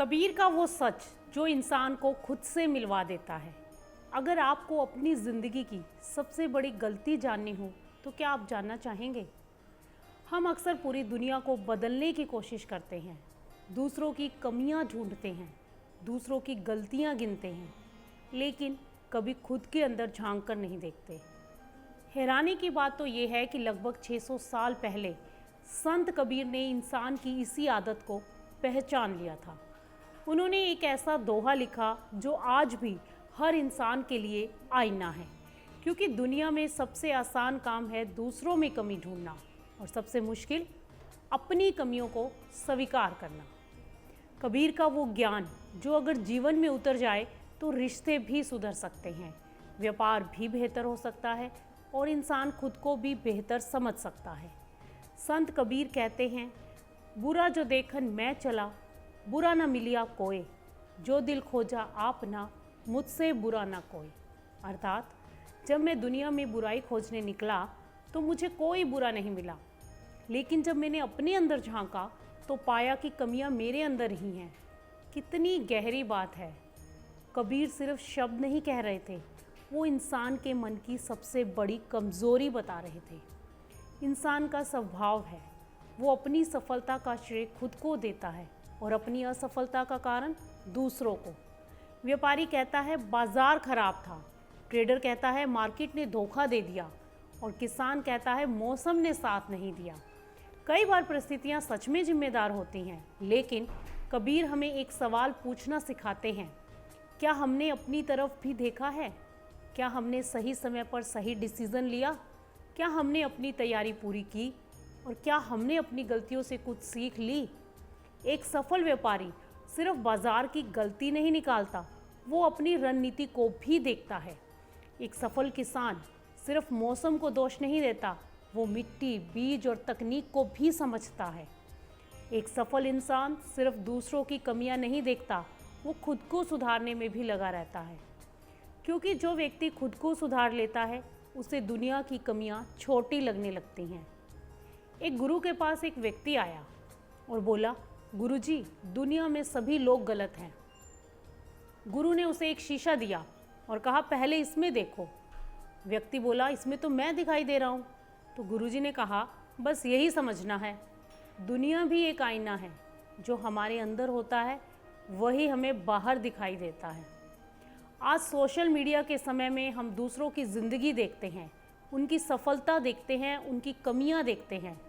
कबीर का वो सच जो इंसान को खुद से मिलवा देता है। अगर आपको अपनी ज़िंदगी की सबसे बड़ी गलती जाननी हो तो क्या आप जानना चाहेंगे? हम अक्सर पूरी दुनिया को बदलने की कोशिश करते हैं, दूसरों की कमियां ढूंढते हैं, दूसरों की गलतियां गिनते हैं, लेकिन कभी खुद के अंदर झांक कर नहीं देखते। हैरानी की बात तो ये है कि लगभग 600 साल पहले संत कबीर ने इंसान की इसी आदत को पहचान लिया था। उन्होंने एक ऐसा दोहा लिखा जो आज भी हर इंसान के लिए आईना है, क्योंकि दुनिया में सबसे आसान काम है दूसरों में कमी ढूंढना और सबसे मुश्किल अपनी कमियों को स्वीकार करना। कबीर का वो ज्ञान जो अगर जीवन में उतर जाए तो रिश्ते भी सुधर सकते हैं, व्यापार भी बेहतर हो सकता है और इंसान खुद को भी बेहतर समझ सकता है। संत कबीर कहते हैं, बुरा जो देखन मैं चला, बुरा न मिलिया कोई, जो दिल खोजा आप ना, मुझसे बुरा ना कोई। अर्थात जब मैं दुनिया में बुराई खोजने निकला तो मुझे कोई बुरा नहीं मिला, लेकिन जब मैंने अपने अंदर झांका तो पाया कि कमियां मेरे अंदर ही हैं। कितनी गहरी बात है। कबीर सिर्फ शब्द नहीं कह रहे थे, वो इंसान के मन की सबसे बड़ी कमज़ोरी बता रहे थे। इंसान का स्वभाव है, वो अपनी सफलता का श्रेय खुद को देता है और अपनी असफलता का कारण दूसरों को। व्यापारी कहता है बाजार खराब था, ट्रेडर कहता है मार्केट ने धोखा दे दिया और किसान कहता है मौसम ने साथ नहीं दिया। कई बार परिस्थितियां सच में जिम्मेदार होती हैं, लेकिन कबीर हमें एक सवाल पूछना सिखाते हैं, क्या हमने अपनी तरफ भी देखा है? क्या हमने सही समय पर सही डिसीज़न लिया? क्या हमने अपनी तैयारी पूरी की? और क्या हमने अपनी गलतियों से कुछ सीख ली? एक सफल व्यापारी सिर्फ बाजार की गलती नहीं निकालता, वो अपनी रणनीति को भी देखता है। एक सफल किसान सिर्फ मौसम को दोष नहीं देता, वो मिट्टी, बीज और तकनीक को भी समझता है। एक सफल इंसान सिर्फ दूसरों की कमियां नहीं देखता, वो खुद को सुधारने में भी लगा रहता है, क्योंकि जो व्यक्ति खुद को सुधार लेता है उसे दुनिया की कमियां छोटी लगने लगती हैं। एक गुरु के पास एक व्यक्ति आया और बोला, गुरुजी, दुनिया में सभी लोग गलत हैं। गुरु ने उसे एक शीशा दिया और कहा, पहले इसमें देखो। व्यक्ति बोला, इसमें तो मैं दिखाई दे रहा हूँ। तो गुरुजी ने कहा, बस यही समझना है, दुनिया भी एक आईना है, जो हमारे अंदर होता है वही हमें बाहर दिखाई देता है। आज सोशल मीडिया के समय में हम दूसरों की ज़िंदगी देखते हैं, उनकी सफलता देखते हैं, उनकी कमियां देखते हैं,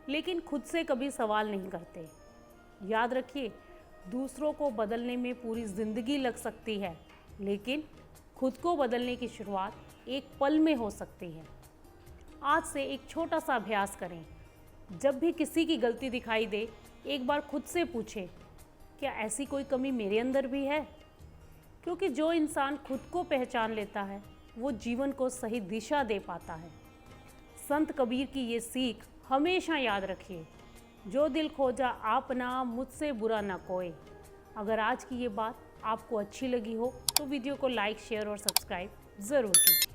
लेकिन खुद से कभी सवाल नहीं करते। याद रखिए, दूसरों को बदलने में पूरी ज़िंदगी लग सकती है, लेकिन खुद को बदलने की शुरुआत एक पल में हो सकती है। आज से एक छोटा सा अभ्यास करें। जब भी किसी की गलती दिखाई दे, एक बार खुद से पूछें, क्या ऐसी कोई कमी मेरे अंदर भी है? क्योंकि जो इंसान खुद को पहचान लेता है वो जीवन को सही दिशा दे पाता है। संत कबीर की ये सीख हमेशा याद रखिए, जो दिल खोजा आपना, मुझसे बुरा ना कोई। अगर आज की ये बात आपको अच्छी लगी हो तो वीडियो को लाइक, शेयर और सब्सक्राइब ज़रूर कीजिए।